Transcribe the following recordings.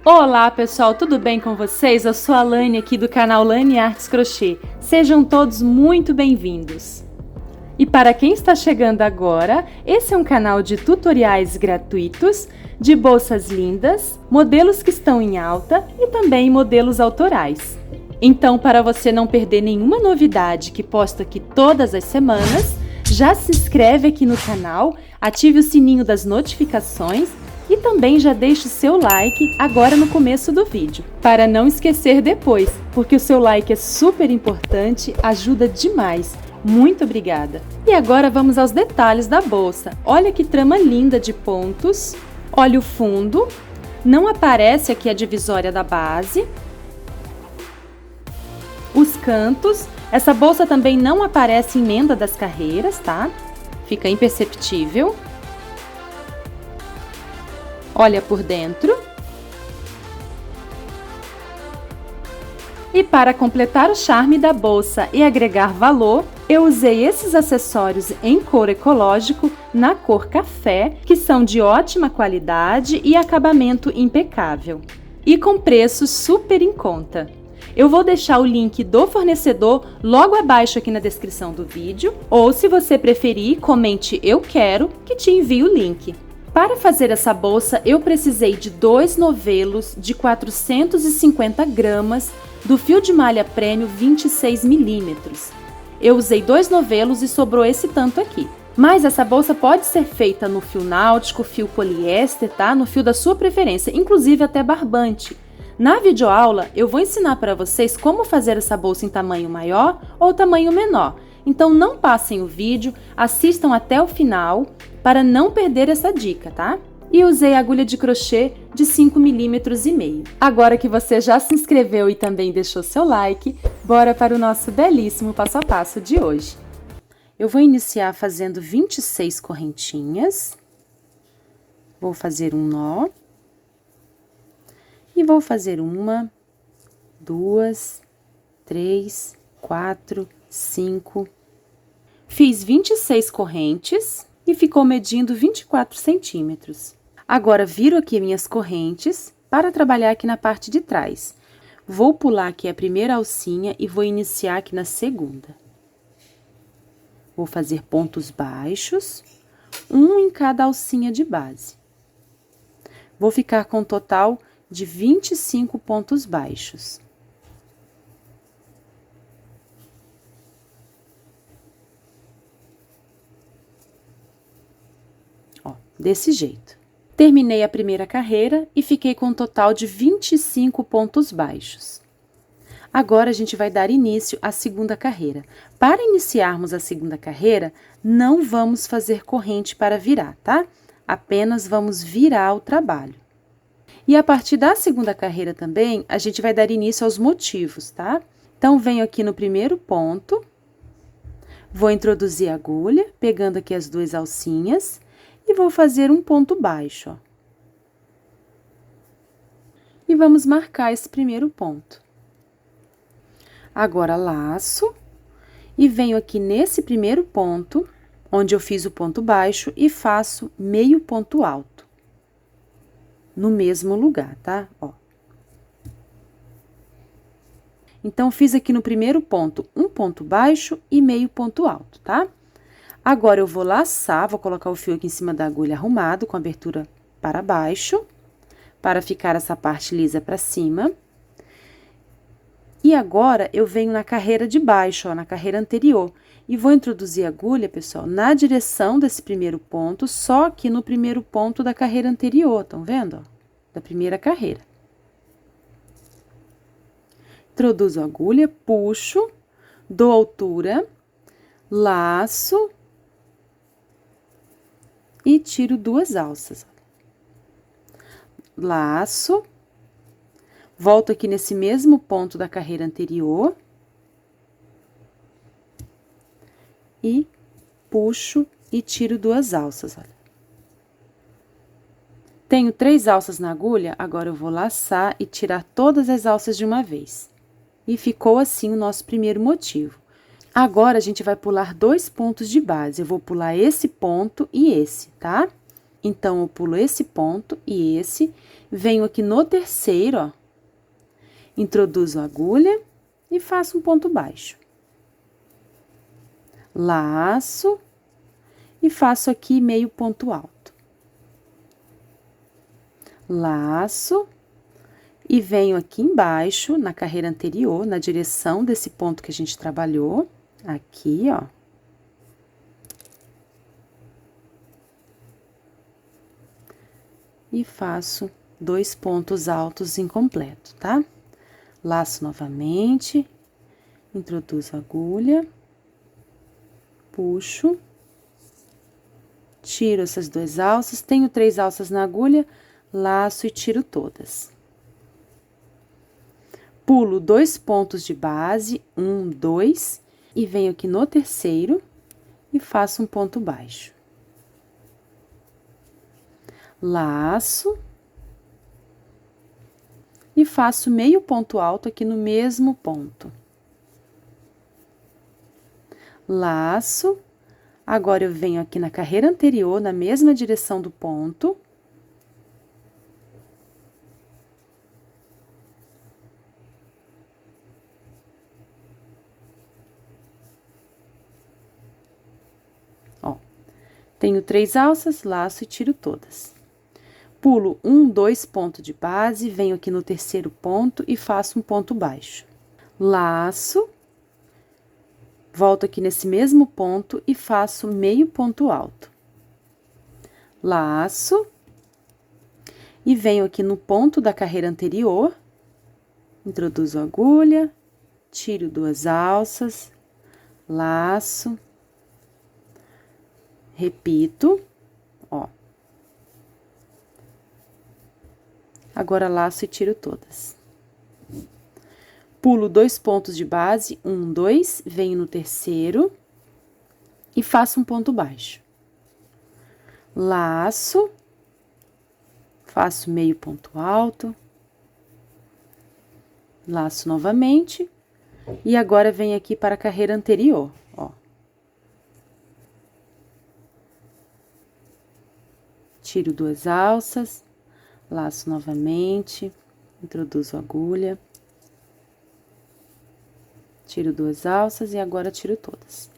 Olá pessoal, tudo bem com vocês? Eu sou a Lane aqui do canal Lane Artes Crochê. Sejam todos muito bem-vindos. E para quem está chegando agora, esse é um canal de tutoriais gratuitos, de bolsas lindas, modelos que estão em alta e também modelos autorais. Então, para você não perder nenhuma novidade que posto aqui todas as semanas, já se inscreve aqui no canal, ative o sininho das notificações e também já deixe o seu like agora no começo do vídeo, para não esquecer depois, porque o seu like é super importante, ajuda demais. Muito obrigada! E agora vamos aos detalhes da bolsa. Olha que trama linda de pontos. Olha o fundo. Não aparece aqui a divisória da base. Os cantos. Essa bolsa também não aparece emenda das carreiras, tá? Fica imperceptível. Olha por dentro. E para completar o charme da bolsa e agregar valor, eu usei esses acessórios em couro ecológico na cor café, que são de ótima qualidade e acabamento impecável. E com preço super em conta. Eu vou deixar o link do fornecedor logo abaixo aqui na descrição do vídeo, ou se você preferir, comente "eu quero" que te envio o link. Para fazer essa bolsa, eu precisei de 2 novelos de 450 gramas do fio de malha prêmio 26 milímetros. Eu usei 2 novelos e sobrou esse tanto aqui. Mas essa bolsa pode ser feita no fio náutico, fio poliéster, tá? No fio da sua preferência, inclusive até barbante. Na videoaula, eu vou ensinar para vocês como fazer essa bolsa em tamanho maior ou tamanho menor. Então não passem o vídeo, assistam até o final para não perder essa dica, tá? E usei agulha de crochê de 5,5 mm. Agora que você já se inscreveu e também deixou seu like, bora para o nosso belíssimo passo a passo de hoje. Eu vou iniciar fazendo 26 correntinhas. Vou fazer um nó. E vou fazer 1, 2, 3, 4, 5. Fiz 26 correntes e ficou medindo 24 centímetros. Agora, viro aqui minhas correntes para trabalhar aqui na parte de trás. Vou pular aqui a primeira alcinha e vou iniciar aqui na segunda. Vou fazer pontos baixos, um em cada alcinha de base. Vou ficar com um total de 25 pontos baixos. Ó, desse jeito. Terminei a primeira carreira e fiquei com um total de 25 pontos baixos. Agora, a gente vai dar início à segunda carreira. Para iniciarmos a segunda carreira, não vamos fazer corrente para virar, tá? Apenas vamos virar o trabalho. E a partir da segunda carreira também, a gente vai dar início aos motivos, tá? Então, venho aqui no primeiro ponto, vou introduzir a agulha, pegando aqui as 2 alcinhas, e vou fazer um ponto baixo, ó. E vamos marcar esse primeiro ponto. Agora, laço, e venho aqui nesse primeiro ponto, onde eu fiz o ponto baixo, e faço meio ponto alto. No mesmo lugar, tá? Ó. Então, fiz aqui no primeiro ponto um ponto baixo e meio ponto alto, tá? Agora, eu vou laçar, vou colocar o fio aqui em cima da agulha arrumado, com abertura para baixo, para ficar essa parte lisa para cima. E agora, eu venho na carreira de baixo, ó, na carreira anterior. E vou introduzir a agulha, pessoal, na direção desse primeiro ponto, só que no primeiro ponto da carreira anterior, estão vendo, ó? Da primeira carreira. Introduzo a agulha, puxo, dou altura, laço e tiro 2 alças. Laço, volto aqui nesse mesmo ponto da carreira anterior. E puxo e tiro 2 alças, olha. Tenho 3 alças na agulha, agora eu vou laçar e tirar todas as alças de uma vez. E ficou assim o nosso primeiro motivo. Agora, a gente vai pular 2 pontos de base. Eu vou pular esse ponto e esse, tá? Então, eu pulo esse ponto e esse, Venho aqui no terceiro, ó, introduzo a agulha e faço um ponto baixo. Laço e faço aqui meio ponto alto. Laço e venho aqui embaixo, na carreira anterior, na direção desse ponto que a gente trabalhou, aqui, ó. E faço 2 pontos altos incompleto, tá? Laço novamente, introduzo a agulha, puxo, tiro essas 2 alças, tenho 3 alças na agulha, laço e tiro todas. Pulo 2 pontos de base, 1, 2, e venho aqui no terceiro e faço um ponto baixo. Laço e faço meio ponto alto aqui no mesmo ponto. Laço, agora eu venho aqui na carreira anterior, na mesma direção do ponto. Ó, tenho 3 alças, laço e tiro todas. Pulo 1, 2 pontos de base, venho aqui no terceiro ponto e faço um ponto baixo. Laço, volto aqui nesse mesmo ponto e faço meio ponto alto. Laço, e venho aqui no ponto da carreira anterior, introduzo a agulha, tiro 2 alças, laço, repito, ó. Agora, laço e tiro todas. Pulo 2 pontos de base, 1, 2, venho no terceiro e faço um ponto baixo. Laço, faço meio ponto alto, laço novamente, e agora venho aqui para a carreira anterior, ó. Tiro 2 alças, laço novamente, introduzo a agulha, tiro 2 alças e agora tiro todas.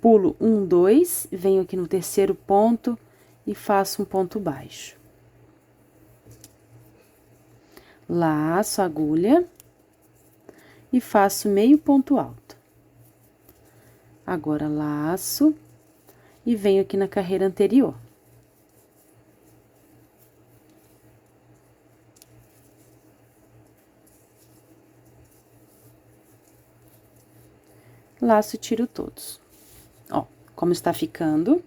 Pulo 1, 2, venho aqui no terceiro ponto e faço um ponto baixo. Laço a agulha e faço meio ponto alto. Agora, laço e venho aqui na carreira anterior. Laço e tiro todos. Ó, como está ficando.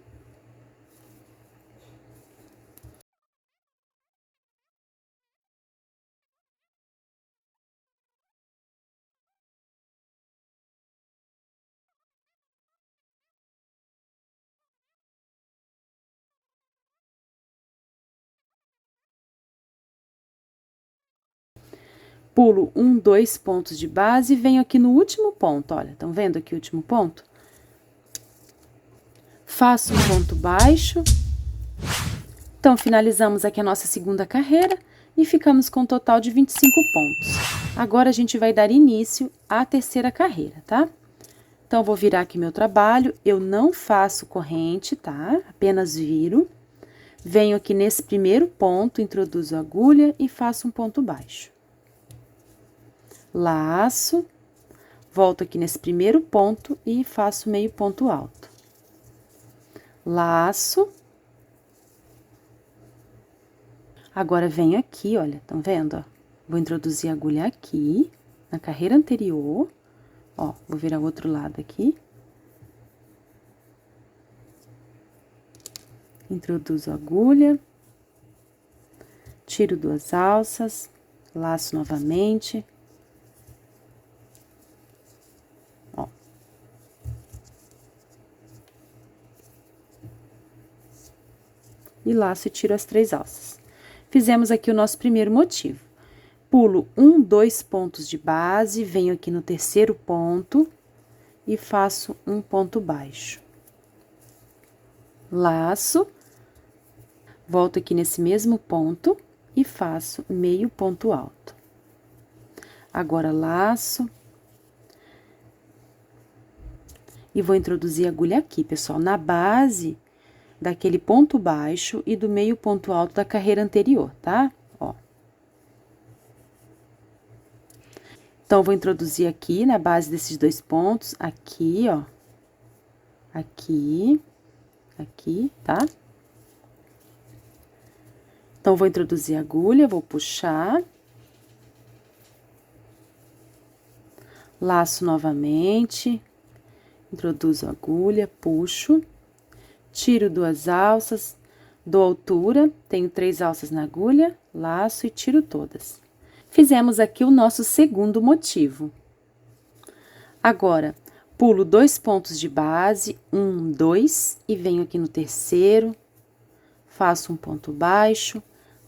Pulo 1, 2 pontos de base e venho aqui no último ponto, olha, estão vendo aqui o último ponto? Faço um ponto baixo. Então, finalizamos aqui a nossa segunda carreira e ficamos com um total de 25 pontos. Agora, a gente vai dar início à terceira carreira, tá? Então, vou virar aqui meu trabalho, eu não faço corrente, tá? Apenas viro. Venho aqui nesse primeiro ponto, introduzo a agulha e faço um ponto baixo. Laço, volto aqui nesse primeiro ponto e faço meio ponto alto. Laço. Agora, venho aqui, olha, estão vendo, ó? Vou introduzir a agulha aqui, na carreira anterior, ó, vou virar o outro lado aqui. Introduzo a agulha, tiro 2 alças, laço novamente. Ó. E laço e tiro as 3 alças. Fizemos aqui o nosso primeiro motivo. Pulo 1, 2 pontos de base, venho aqui no terceiro ponto e faço um ponto baixo. Laço, volto aqui nesse mesmo ponto e faço meio ponto alto. Agora, laço. E vou introduzir a agulha aqui, pessoal, na base daquele ponto baixo e do meio ponto alto da carreira anterior, tá? Ó. Então, vou introduzir aqui na base desses dois pontos, aqui, ó. Aqui, tá? Então, vou introduzir a agulha, vou puxar. Laço novamente. Introduzo a agulha, puxo. Tiro 2 alças, dou altura, tenho 3 alças na agulha, laço e tiro todas. Fizemos aqui o nosso segundo motivo. Agora, pulo 2 pontos de base, 1, 2, e venho aqui no terceiro, faço um ponto baixo,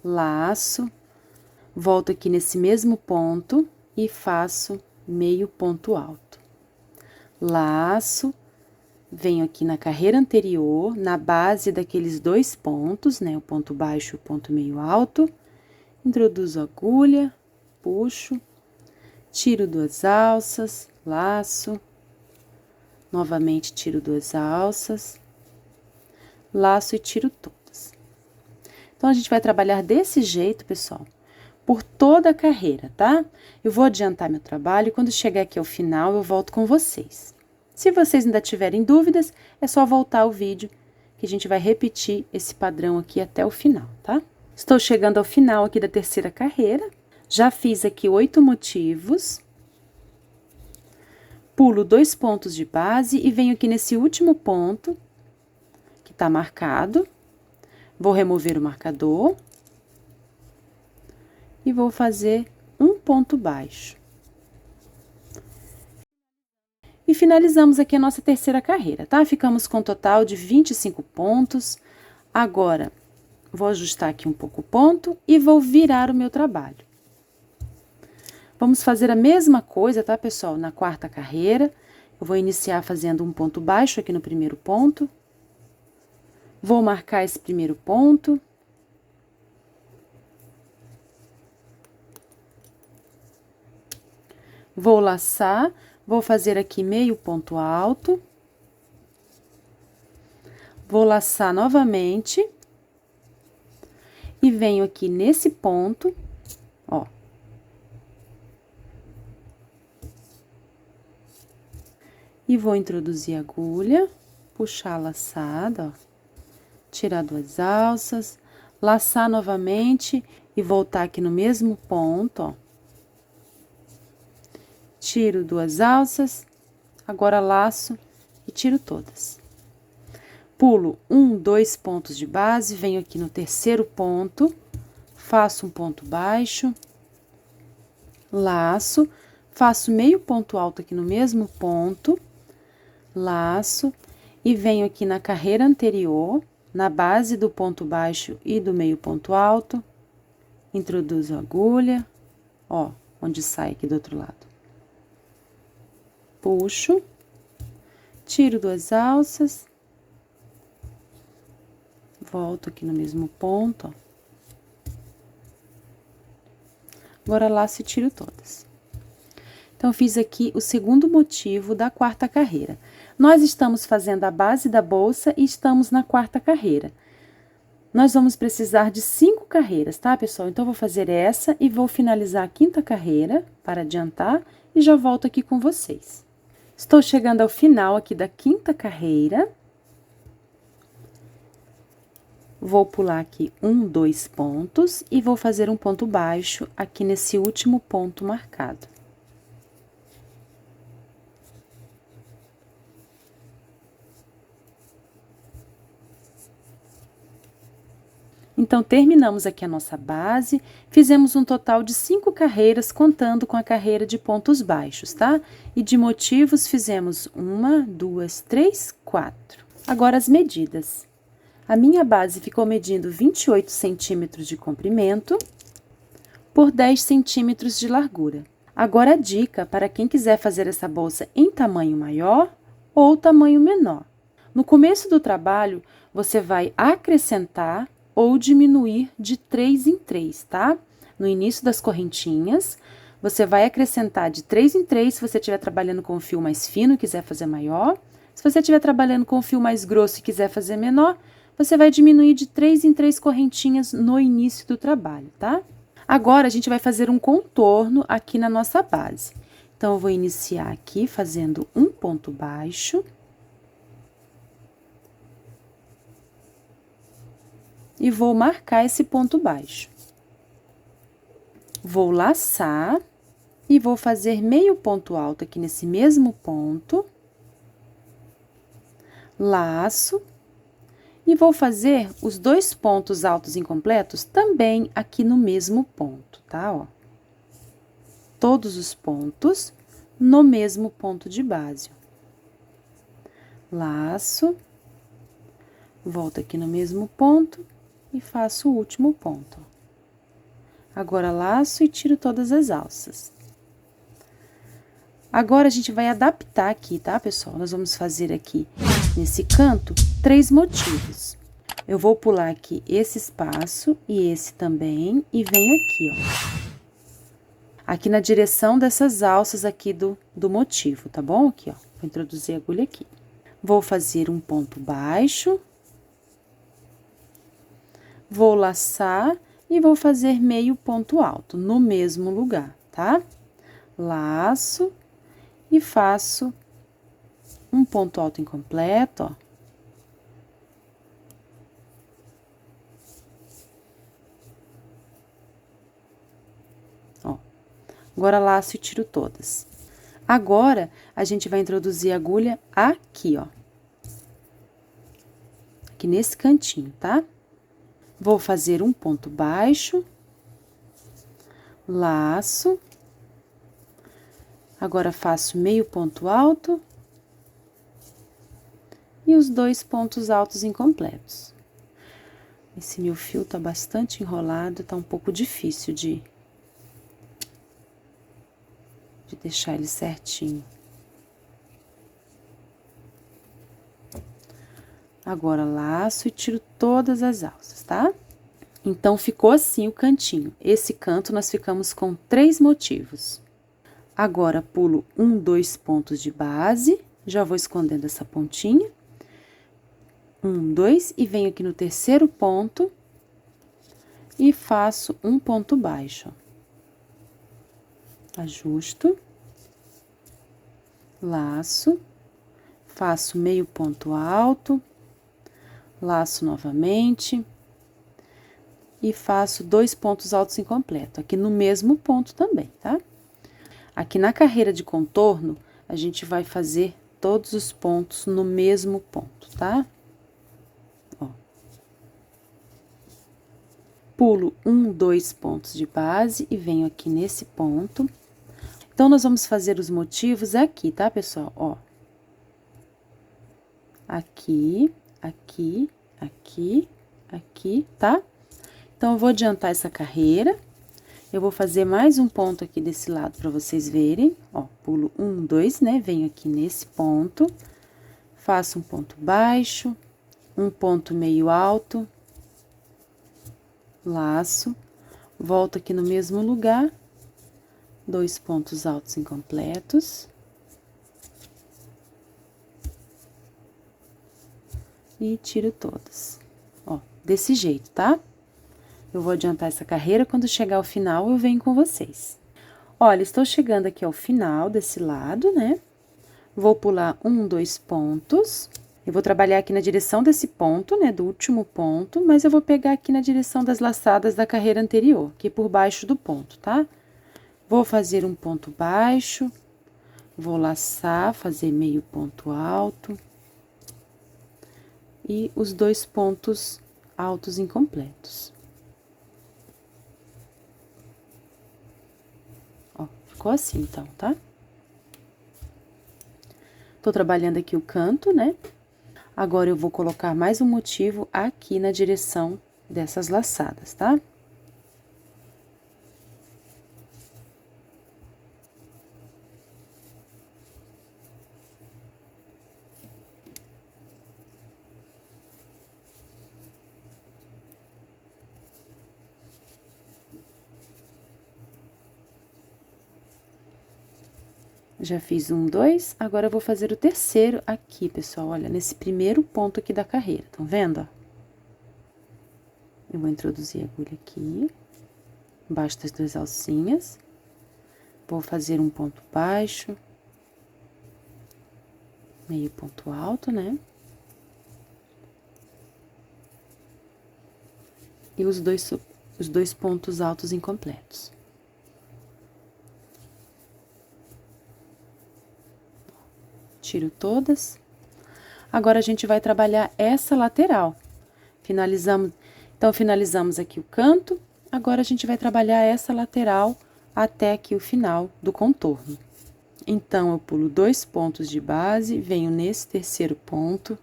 laço, volto aqui nesse mesmo ponto e faço meio ponto alto. Laço, venho aqui na carreira anterior, na base daqueles dois pontos, né? O ponto baixo e o ponto meio alto, introduzo a agulha, puxo, tiro 2 alças, laço, novamente tiro 2 alças, laço e tiro todas. Então, a gente vai trabalhar desse jeito, pessoal, por toda a carreira, tá? Eu vou adiantar meu trabalho e quando chegar aqui ao final, eu volto com vocês. Se vocês ainda tiverem dúvidas, é só voltar o vídeo, que a gente vai repetir esse padrão aqui até o final, tá? Estou chegando ao final aqui da terceira carreira, já fiz aqui 8 motivos. Pulo 2 pontos de base e venho aqui nesse último ponto, que tá marcado. Vou remover o marcador. E vou fazer um ponto baixo. E finalizamos aqui a nossa terceira carreira, tá? Ficamos com um total de 25 pontos. Agora, vou ajustar aqui um pouco o ponto e vou virar o meu trabalho. Vamos fazer a mesma coisa, tá, pessoal? Na quarta carreira, eu vou iniciar fazendo um ponto baixo aqui no primeiro ponto. Vou marcar esse primeiro ponto. Vou laçar, vou fazer aqui meio ponto alto. Vou laçar novamente. E venho aqui nesse ponto, ó. E vou introduzir a agulha, puxar a laçada, ó. Tirar 2 alças, laçar novamente e voltar aqui no mesmo ponto, ó. Tiro 2 alças, agora laço e tiro todas. Pulo 1, 2 pontos de base, venho aqui no terceiro ponto, faço um ponto baixo, laço, faço meio ponto alto aqui no mesmo ponto, laço e venho aqui na carreira anterior, na base do ponto baixo e do meio ponto alto, introduzo a agulha, ó, onde sai aqui do outro lado. Puxo, tiro 2 alças, volto aqui no mesmo ponto, ó. Agora, laço e tiro todas. Então, fiz aqui o segundo motivo da quarta carreira. Nós estamos fazendo a base da bolsa e estamos na quarta carreira. Nós vamos precisar de 5 carreiras, tá, pessoal? Então, vou fazer essa e vou finalizar a quinta carreira para adiantar e já volto aqui com vocês. Estou chegando ao final aqui da quinta carreira. Vou pular aqui 1, 2 pontos e vou fazer um ponto baixo aqui nesse último ponto marcado. Então, terminamos aqui a nossa base, fizemos um total de 5 carreiras, contando com a carreira de pontos baixos, tá? E de motivos, fizemos 1, 2, 3, 4. Agora, as medidas. A minha base ficou medindo 28 centímetros de comprimento por 10 centímetros de largura. Agora, a dica para quem quiser fazer essa bolsa em tamanho maior ou tamanho menor. No começo do trabalho, você vai acrescentar ou diminuir de 3 em 3, tá? No início das correntinhas, você vai acrescentar de 3 em 3 se você estiver trabalhando com o fio mais fino e quiser fazer maior. Se você estiver trabalhando com o fio mais grosso e quiser fazer menor, você vai diminuir de 3 em 3 correntinhas no início do trabalho, tá? Agora, a gente vai fazer um contorno aqui na nossa base. Então, eu vou iniciar aqui fazendo um ponto baixo. E vou marcar esse ponto baixo. Vou laçar e vou fazer meio ponto alto aqui nesse mesmo ponto. Laço. E vou fazer os 2 pontos altos incompletos também aqui no mesmo ponto, tá? Ó. Todos os pontos no mesmo ponto de base. Laço. Volto aqui no mesmo ponto e faço o último ponto. Agora, laço e tiro todas as alças. Agora, a gente vai adaptar aqui, tá, pessoal? Nós vamos fazer aqui, nesse canto, 3 motivos. Eu vou pular aqui esse espaço e esse também, e venho aqui, ó. Aqui na direção dessas alças aqui do motivo, tá bom? Aqui, ó, vou introduzir a agulha aqui. Vou fazer um ponto baixo. Vou laçar e vou fazer meio ponto alto no mesmo lugar, tá? Laço e faço um ponto alto incompleto, ó. Ó. Agora, laço e tiro todas. Agora, a gente vai introduzir a agulha aqui, ó. Aqui nesse cantinho, tá? Vou fazer um ponto baixo, laço, agora faço meio ponto alto e os 2 pontos altos incompletos. Esse meu fio tá bastante enrolado, tá um pouco difícil de deixar ele certinho. Agora, laço e tiro todas as alças, tá? Então, ficou assim o cantinho. Esse canto, nós ficamos com 3 motivos. Agora, pulo 1, 2 pontos de base, já vou escondendo essa pontinha. 1, 2, e venho aqui no terceiro ponto e faço um ponto baixo. Ajusto, laço, faço meio ponto alto, laço novamente e faço 2 pontos altos incompletos, aqui no mesmo ponto também, tá? Aqui na carreira de contorno, a gente vai fazer todos os pontos no mesmo ponto, tá? Ó. Pulo 1, 2 pontos de base e venho aqui nesse ponto. Então, nós vamos fazer os motivos aqui, tá, pessoal? Ó. Aqui, aqui, aqui, aqui, tá? Então, eu vou adiantar essa carreira. Eu vou fazer mais um ponto aqui desse lado pra vocês verem. Ó, pulo 1, 2, né? Venho aqui nesse ponto, faço um ponto baixo, um ponto meio alto, laço, volto aqui no mesmo lugar, 2 pontos altos incompletos. E tiro todas. Ó, desse jeito, tá? Eu vou adiantar essa carreira, quando chegar ao final, eu venho com vocês. Olha, estou chegando aqui ao final desse lado, né? Vou pular 1, 2 pontos. Eu vou trabalhar aqui na direção desse ponto, né? Do último ponto, mas eu vou pegar aqui na direção das laçadas da carreira anterior, aqui por baixo do ponto, tá? Vou fazer um ponto baixo, vou laçar, fazer meio ponto alto. E os 2 pontos altos incompletos. Ó, ficou assim, então, tá? Tô trabalhando aqui o canto, né? Agora, eu vou colocar mais um motivo aqui na direção dessas laçadas, tá? Já fiz um, dois, agora eu vou fazer o terceiro aqui, pessoal, olha, nesse primeiro ponto aqui da carreira, estão vendo, ó? Eu vou introduzir a agulha aqui, embaixo das duas alcinhas, vou fazer um ponto baixo, meio ponto alto, né? E os dois pontos altos incompletos. Tiro todas. Agora, a gente vai trabalhar essa lateral. Então, finalizamos aqui o canto. Agora, a gente vai trabalhar essa lateral até aqui o final do contorno. Então, eu pulo 2 pontos de base, venho nesse terceiro ponto,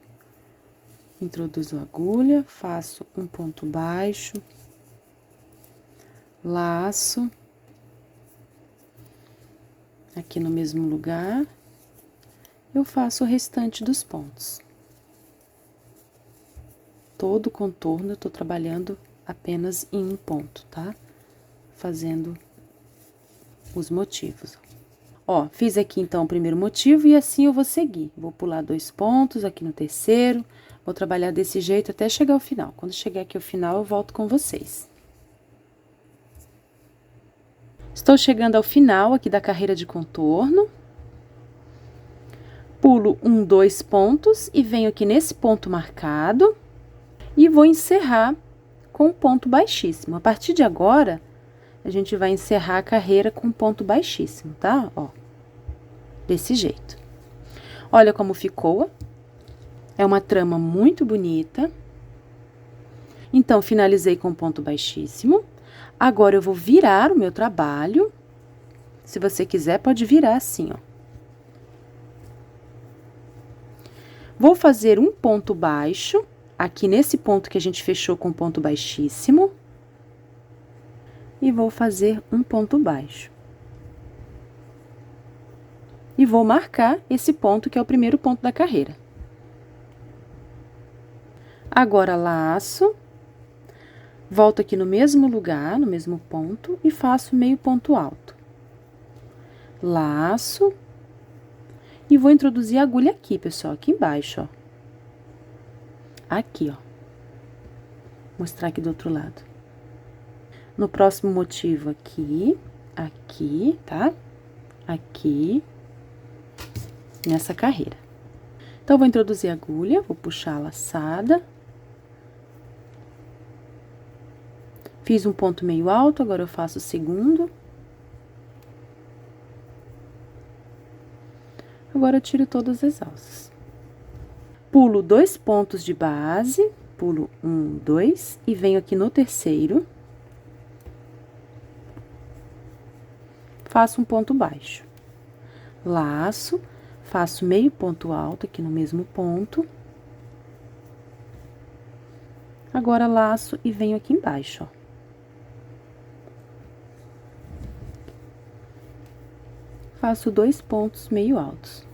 introduzo a agulha, faço um ponto baixo, laço, aqui no mesmo lugar, eu faço o restante dos pontos. Todo o contorno eu tô trabalhando apenas em um ponto, tá? Fazendo os motivos. Ó, fiz aqui então o primeiro motivo e assim eu vou seguir. Vou pular 2 pontos aqui no terceiro, vou trabalhar desse jeito até chegar ao final. Quando chegar aqui ao final, eu volto com vocês. Estou chegando ao final aqui da carreira de contorno. Pulo 1, 2 pontos e venho aqui nesse ponto marcado e vou encerrar com um ponto baixíssimo. A partir de agora, a gente vai encerrar a carreira com um ponto baixíssimo, tá? Ó, desse jeito. Olha como ficou. É uma trama muito bonita. Então, finalizei com ponto baixíssimo. Agora, eu vou virar o meu trabalho. Se você quiser, pode virar assim, ó. Vou fazer um ponto baixo, aqui nesse ponto que a gente fechou com ponto baixíssimo. E vou fazer um ponto baixo. E vou marcar esse ponto, que é o primeiro ponto da carreira. Agora, laço, volto aqui no mesmo lugar, no mesmo ponto, e faço meio ponto alto. Laço, e vou introduzir a agulha aqui, pessoal, aqui embaixo, ó. Aqui, ó. Vou mostrar aqui do outro lado. No próximo motivo, aqui, aqui, tá? Aqui, nessa carreira. Então, vou introduzir a agulha, vou puxar a laçada. Fiz um ponto meio alto, agora eu faço o segundo. Agora, eu tiro todas as alças. Pulo 2 pontos de base, pulo 1, 2, e venho aqui no terceiro. Faço um ponto baixo. Laço, faço meio ponto alto aqui no mesmo ponto. Agora, laço e venho aqui embaixo, ó. Faço 2 pontos meio altos.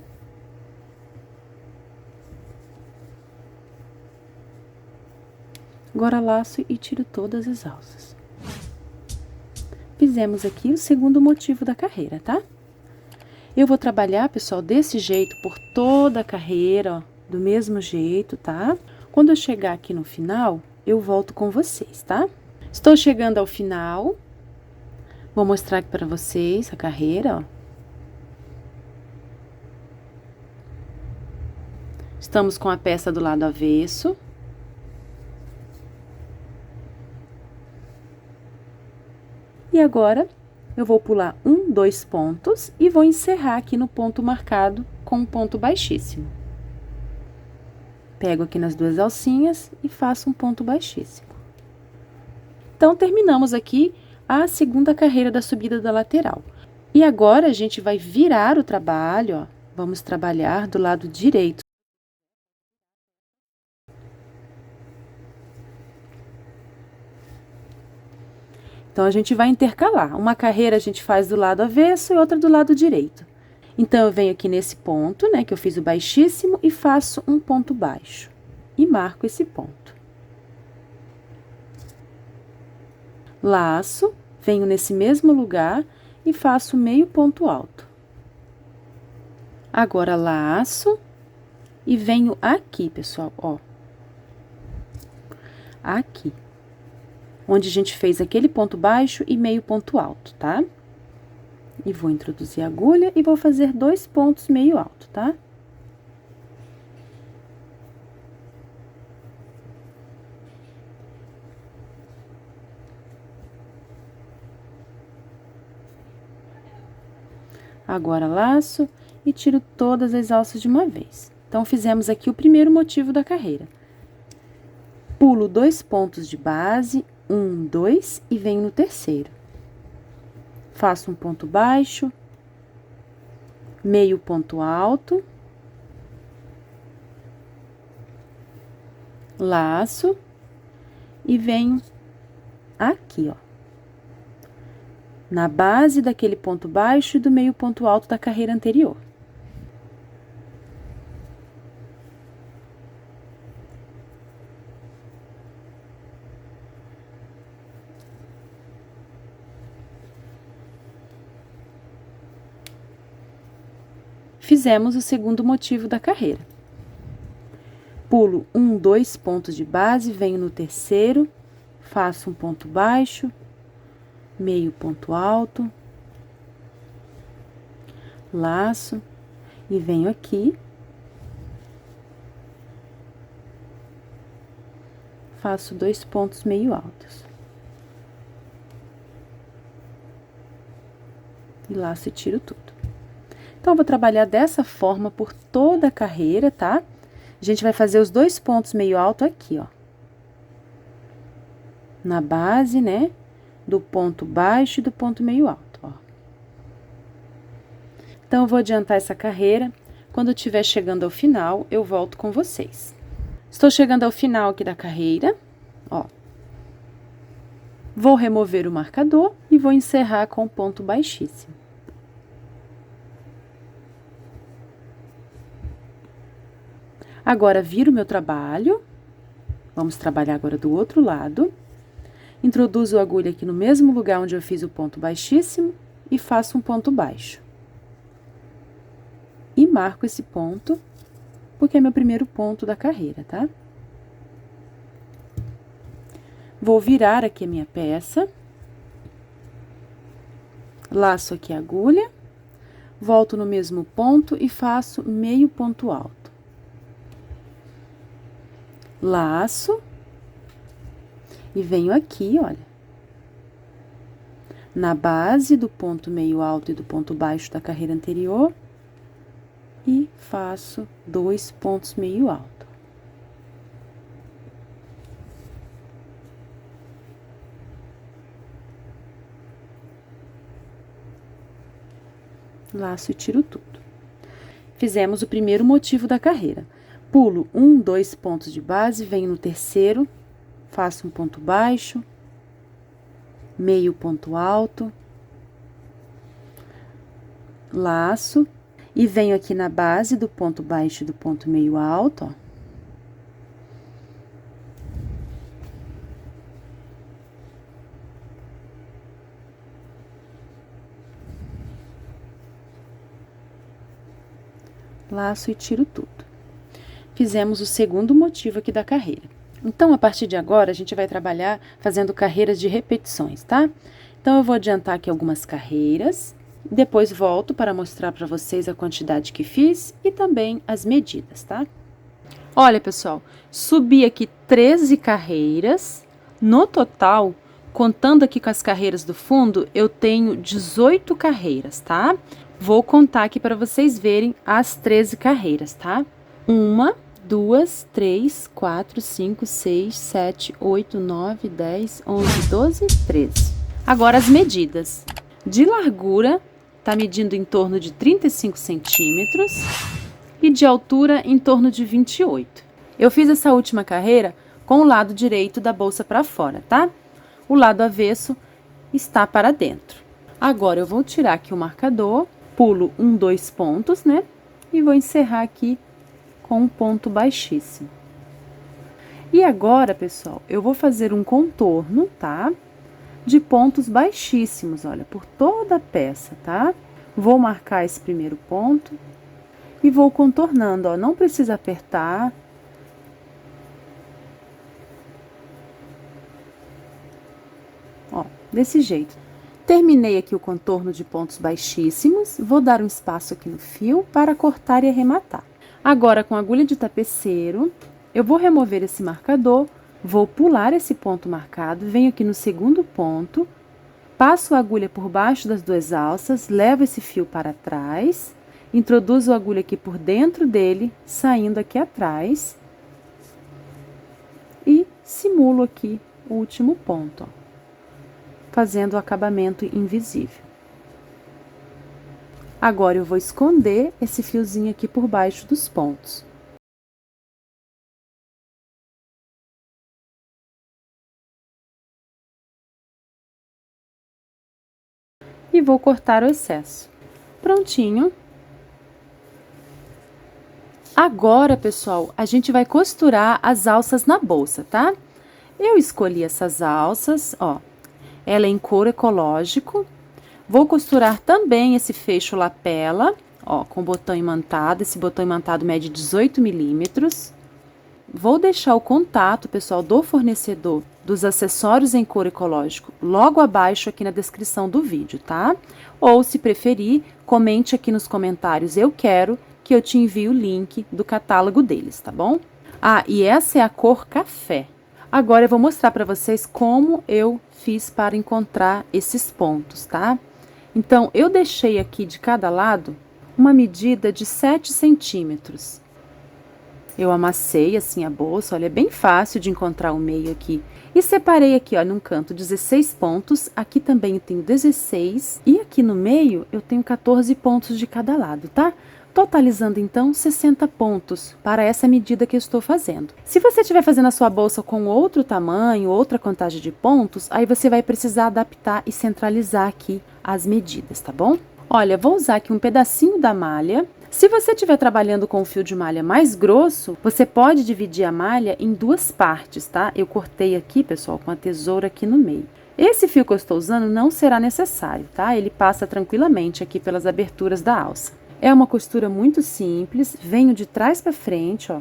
Agora, laço e tiro todas as alças. Fizemos aqui o segundo motivo da carreira, tá? Eu vou trabalhar, pessoal, desse jeito por toda a carreira, ó, do mesmo jeito, tá? Quando eu chegar aqui no final, eu volto com vocês, tá? Estou chegando ao final. Vou mostrar aqui para vocês a carreira, ó. Estamos com a peça do lado avesso. E agora, eu vou pular 1, 2 pontos e vou encerrar aqui no ponto marcado com um ponto baixíssimo. Pego aqui nas duas alcinhas e faço um ponto baixíssimo. Então, terminamos aqui a segunda carreira da subida da lateral. E agora, a gente vai virar o trabalho, ó. Vamos trabalhar do lado direito. Então, a gente vai intercalar. Uma carreira a gente faz do lado avesso e outra do lado direito. Então, eu venho aqui nesse ponto, né, que eu fiz o baixíssimo, e faço um ponto baixo. E marco esse ponto. Laço, venho nesse mesmo lugar e faço meio ponto alto. Agora, laço e venho aqui, pessoal, ó. Aqui. Onde a gente fez aquele ponto baixo e meio ponto alto, tá? E vou introduzir a agulha e vou fazer 2 pontos meio alto, tá? Agora, laço e tiro todas as alças de uma vez. Então, fizemos aqui o primeiro motivo da carreira. Pulo 2 pontos de base, 1, 2, e venho no terceiro. Faço um ponto baixo, meio ponto alto, laço e venho aqui, ó. Na base daquele ponto baixo e do meio ponto alto da carreira anterior. Fizemos o segundo motivo da carreira. Pulo 1, 2 pontos de base, venho no terceiro, faço um ponto baixo, meio ponto alto, laço e venho aqui, faço 2 pontos meio altos. E laço e tiro tudo. Então, eu vou trabalhar dessa forma por toda a carreira, tá? A gente vai fazer os 2 pontos meio alto aqui, ó. Na base, né? Do ponto baixo e do ponto meio alto, ó. Então, eu vou adiantar essa carreira. Quando eu estiver chegando ao final, eu volto com vocês. Estou chegando ao final aqui da carreira, ó. Vou remover o marcador e vou encerrar com o ponto baixíssimo. Agora, viro o meu trabalho. Vamos trabalhar agora do outro lado. Introduzo a agulha aqui no mesmo lugar onde eu fiz o ponto baixíssimo e faço um ponto baixo. E marco esse ponto, porque é meu primeiro ponto da carreira, tá? Vou virar aqui a minha peça. Laço aqui a agulha, volto no mesmo ponto e faço meio ponto alto. Laço e venho aqui, olha, na base do ponto meio alto e do ponto baixo da carreira anterior e faço 2 pontos meio alto. Laço e tiro tudo. Fizemos o primeiro motivo da carreira. Pulo 1, 2 pontos de base, venho no terceiro, faço um ponto baixo, meio ponto alto, laço, e venho aqui na base do ponto baixo e do ponto meio alto, ó. Laço e tiro tudo. Fizemos o segundo motivo aqui da carreira. Então, a partir de agora, a gente vai trabalhar fazendo carreiras de repetições, tá? Então, eu vou adiantar aqui algumas carreiras, depois volto para mostrar para vocês a quantidade que fiz e também as medidas, tá? Olha, pessoal, subi aqui 13 carreiras, no total, contando aqui com as carreiras do fundo, eu tenho 18 carreiras, tá? Vou contar aqui para vocês verem as 13 carreiras, tá? 1, 2, 3, 4, 5, 6, 7, 8, 9, 10, 11, 12, 13. Agora, as medidas. De largura, tá medindo em torno de 35 centímetros e de altura em torno de 28. Eu fiz essa última carreira com o lado direito da bolsa para fora, tá? O lado avesso está para dentro. Agora, eu vou tirar aqui o marcador, pulo 1, 2 pontos, né? E vou encerrar aqui com um ponto baixíssimo. E agora, pessoal, eu vou fazer um contorno, tá? De pontos baixíssimos, olha, por toda a peça, tá? Vou marcar esse primeiro ponto E vou contornando, ó, não precisa apertar. Ó, desse jeito. Terminei aqui o contorno de pontos baixíssimos, vou dar um espaço aqui no fio para cortar e arrematar. Agora, com a agulha de tapeceiro, eu vou remover esse marcador, vou pular esse ponto marcado, venho aqui no segundo ponto, passo a agulha por baixo das duas alças, levo esse fio para trás, introduzo a agulha aqui por dentro dele, saindo aqui atrás, e simulo aqui o último ponto, ó, fazendo o acabamento invisível. Agora, eu vou esconder esse fiozinho aqui por baixo dos pontos. E vou cortar o excesso. Prontinho. Agora, pessoal, a gente vai costurar as alças na bolsa, tá? Eu escolhi essas alças, ó. Ela é em couro ecológico. Vou costurar também esse fecho lapela, ó, com botão imantado. Esse botão imantado mede 18 milímetros. Vou deixar o contato, pessoal, do fornecedor dos acessórios em couro ecológico logo abaixo aqui na descrição do vídeo, tá? Ou, se preferir, comente aqui nos comentários, eu quero, que eu te envie o link do catálogo deles, tá bom? Ah, e essa é a cor café. Agora, eu vou mostrar para vocês como eu fiz para encontrar esses pontos, tá? Então, eu deixei aqui de cada lado uma medida de 7 centímetros. Eu amassei assim a bolsa, olha, é bem fácil de encontrar o meio aqui. E separei aqui, ó, num canto 16 pontos, aqui também eu tenho 16, e aqui no meio eu tenho 14 pontos de cada lado, tá? Totalizando, então, 60 pontos para essa medida que eu estou fazendo. Se você estiver fazendo a sua bolsa com outro tamanho, outra contagem de pontos, aí você vai precisar adaptar e centralizar aqui as medidas, tá bom? Olha, vou usar aqui um pedacinho da malha. Se você estiver trabalhando com o fio de malha mais grosso, você pode dividir a malha em duas partes, tá? Eu cortei aqui, pessoal, com a tesoura aqui no meio. Esse fio que eu estou usando não será necessário, tá? Ele passa tranquilamente aqui pelas aberturas da alça. É uma costura muito simples, venho de trás para frente, ó.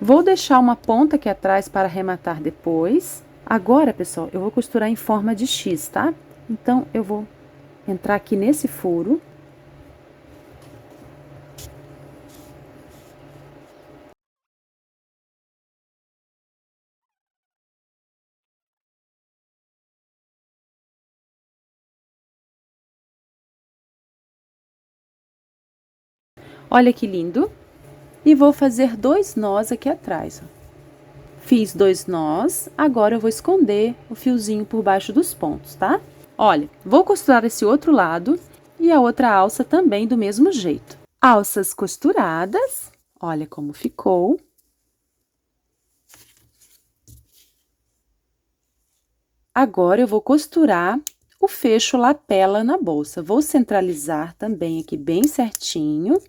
Vou deixar uma ponta aqui atrás para arrematar depois. Agora, pessoal, eu vou costurar em forma de X, tá? Então, eu vou entrar aqui nesse furo. Olha que lindo! E vou fazer 2 nós aqui atrás, ó. Fiz 2 nós, agora eu vou esconder o fiozinho por baixo dos pontos, tá? Olha, vou costurar esse outro lado e a outra alça também do mesmo jeito. Alças costuradas, olha como ficou. Agora, eu vou costurar o fecho lapela na bolsa. Vou centralizar também aqui bem certinho.